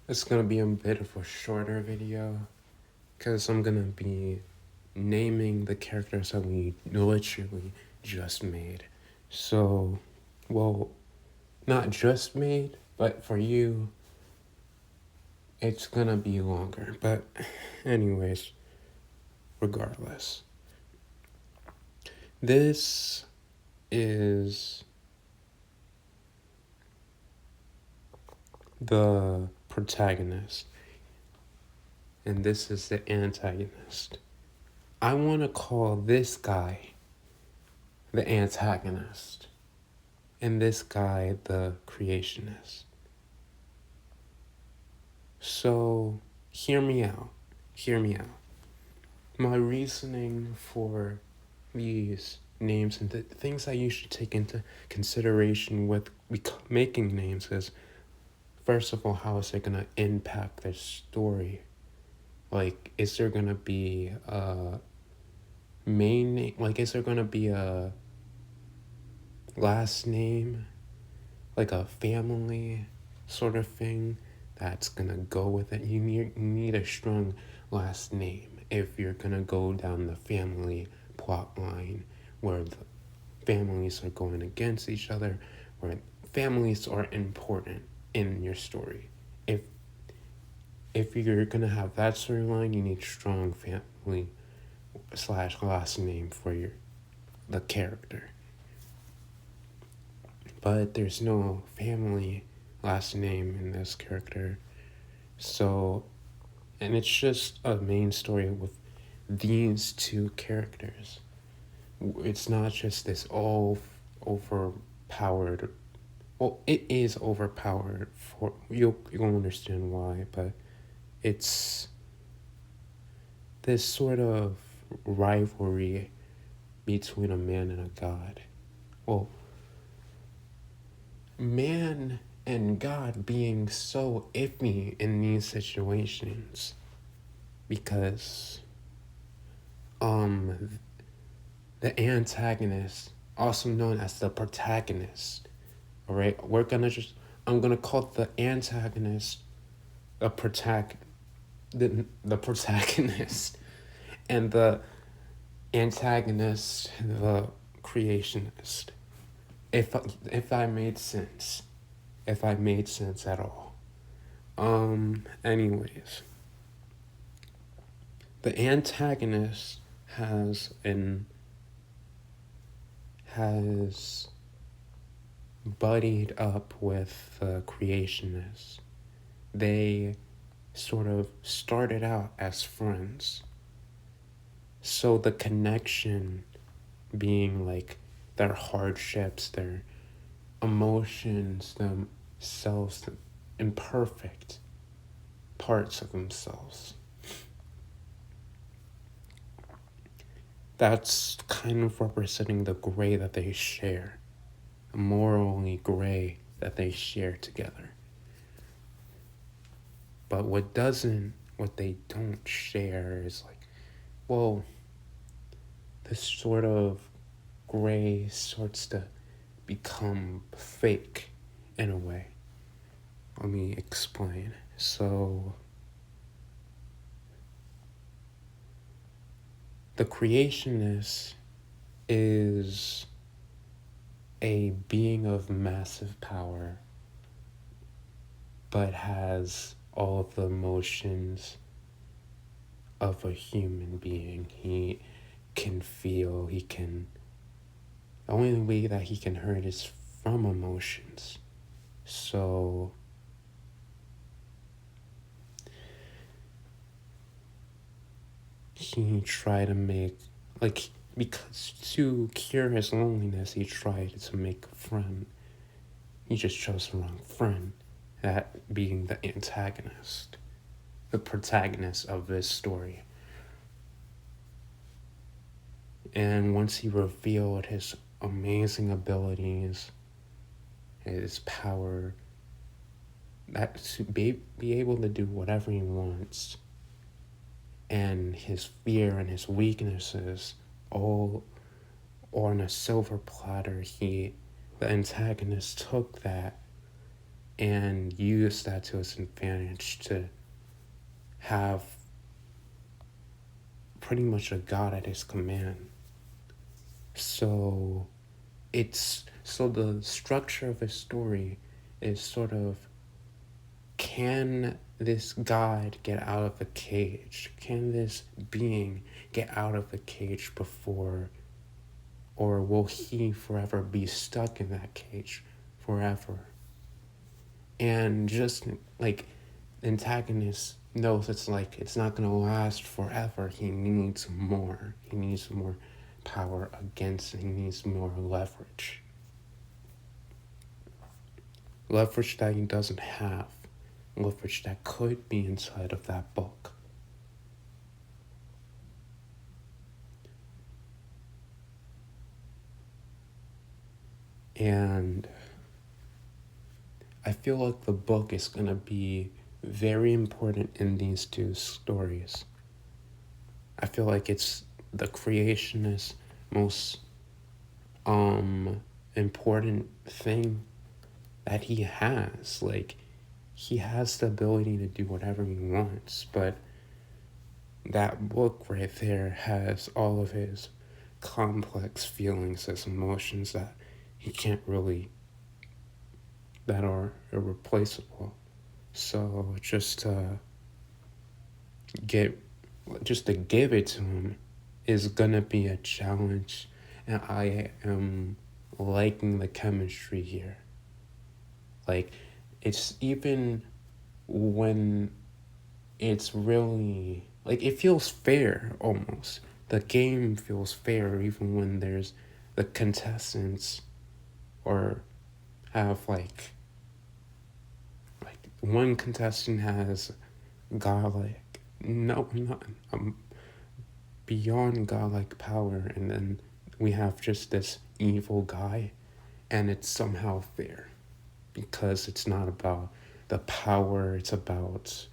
It's gonna be a bit of a shorter video because I'm gonna be naming the characters that we literally just made. So, well, not just made, but for you, it's gonna be longer. But, anyways, regardless, this is the protagonist, and this is the antagonist. I want to call this guy the antagonist, and this guy the creationist. So, hear me out. Hear me out. My reasoning for these names and the things that you should take into consideration with making names is, first of all, how is it going to impact the story? Like, is there going to be a main name? Like, is there going to be a last name? Like a family sort of thing that's going to go with it? You need a strong last name if you're going to go down the family plot line where the families are going against each other, where families are important in your story. If you're gonna have that storyline, you need strong family / last name for the character. But there's no family last name in this character, so, and it's just a main story with these two characters. It's not just this all overpowered. Well, it is overpowered for you'll understand why, but it's this sort of rivalry between a man and a god. Well, man and God being so iffy in these situations because the antagonist, also known as the protagonist, all right, I'm gonna call the antagonist the protagonist, and the antagonist the creationist. If I made sense, if I made sense at all. Anyways, the antagonist has buddied up with the creationist. They sort of started out as friends. So the connection being like their hardships, their emotions, themselves, the imperfect parts of themselves. That's kind of representing the gray that they share, the morally gray that they share together. But what they don't share is like, well, this sort of gray starts to become fake in a way. Let me explain. So, the creationist is a being of massive power, but has all of the emotions of a human being. He can feel, the only way that he can hurt is from emotions. So, he tried to make, like, because to cure his loneliness, he tried to make a friend. He just chose the wrong friend, that being the antagonist, the protagonist of this story. And once he revealed his amazing abilities, his power, that to be able to do whatever he wants, and his fear and his weaknesses, all on a silver platter, the antagonist took that and use that to its advantage to have pretty much a god at his command. So the structure of his story is sort of, can this god get out of the cage? Can this being get out of the cage before, or will he forever be stuck in that cage forever? And just like antagonist knows it's not gonna last forever. He needs more. He needs more power against it. He needs more leverage. Leverage that he doesn't have. Leverage that could be inside of that book. And I feel like the book is going to be very important in these two stories. I feel like it's the creationist most important thing that he has. Like, he has the ability to do whatever he wants, but that book right there has all of his complex feelings, his emotions that he can't really, that are irreplaceable. So just to give it to him is gonna be a challenge, and I am liking the chemistry here. Like, it's even when it's really, like, it feels fair almost. The game feels fair even when there's the contestants or have like one contestant has godlike, no, not beyond godlike power, and then we have just this evil guy, and it's somehow fair because it's not about the power. It's about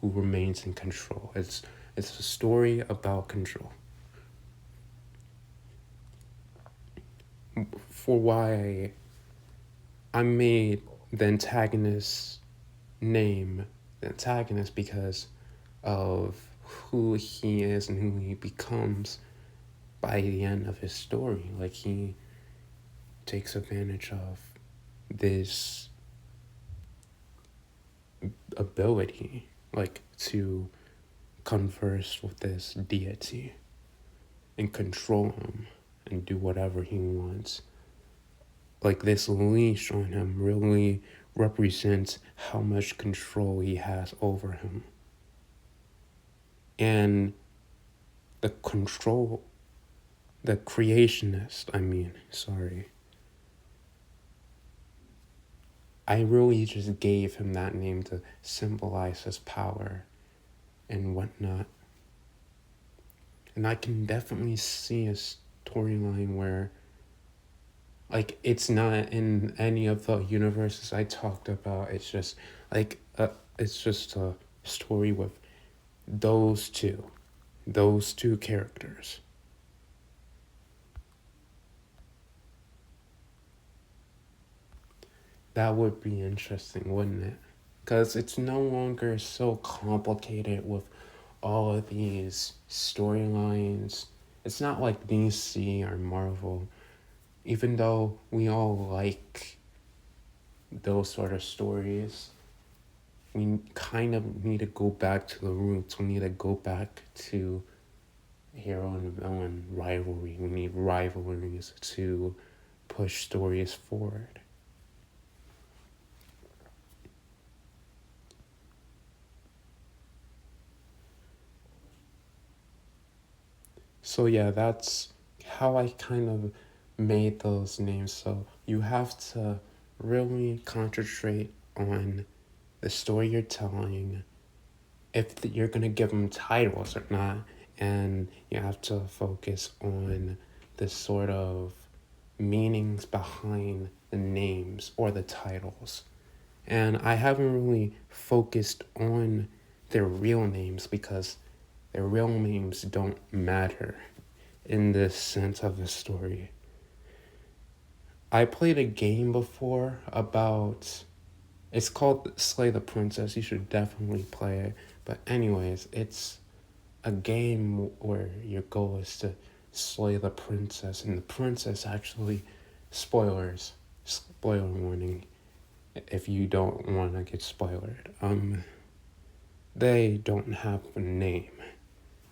who remains in control. It's a story about control. For why I made the antagonist name the antagonist, because of who he is and who he becomes by the end of his story. Like, he takes advantage of this ability, like, to converse with this deity and control him and do whatever he wants. Like, this leash on him really represents how much control he has over him. And the creationist, I really just gave him that name to symbolize his power and whatnot. And I can definitely see a storyline where, like, it's not in any of the universes I talked about. It's just it's just a story with those two characters. That would be interesting, wouldn't it? Because it's no longer so complicated with all of these storylines. It's not like DC or Marvel. Even though we all like those sort of stories, we kind of need to go back to the roots. We need to go back to hero and villain rivalry. We need rivalries to push stories forward. So yeah, that's how I kind of made those names. So you have to really concentrate on the story you're telling, if you're going to give them titles or not, and you have to focus on the sort of meanings behind the names or the titles. And I haven't really focused on their real names because their real names don't matter. in this sense of the story. I played a game before about, it's called Slay the Princess. You should definitely play it. But anyways, it's a game where your goal is to slay the princess, and the princess actually, spoiler warning if you don't want to get spoiled. They don't have a name.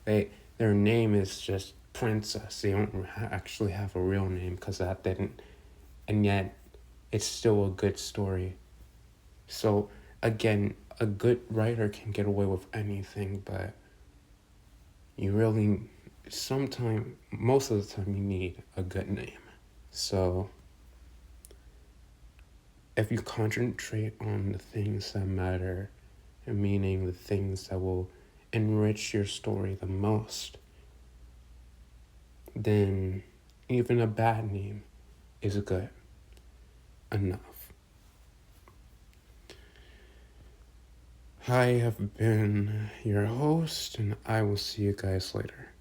Their name is just princess. They don't actually have a real name because that didn't, and yet it's still a good story. So again, a good writer can get away with anything, but you really, most of the time, you need a good name. So if you concentrate on the things that matter, meaning the things that will enrich your story the most, then even a bad name is good enough. I have been your host, and I will see you guys later.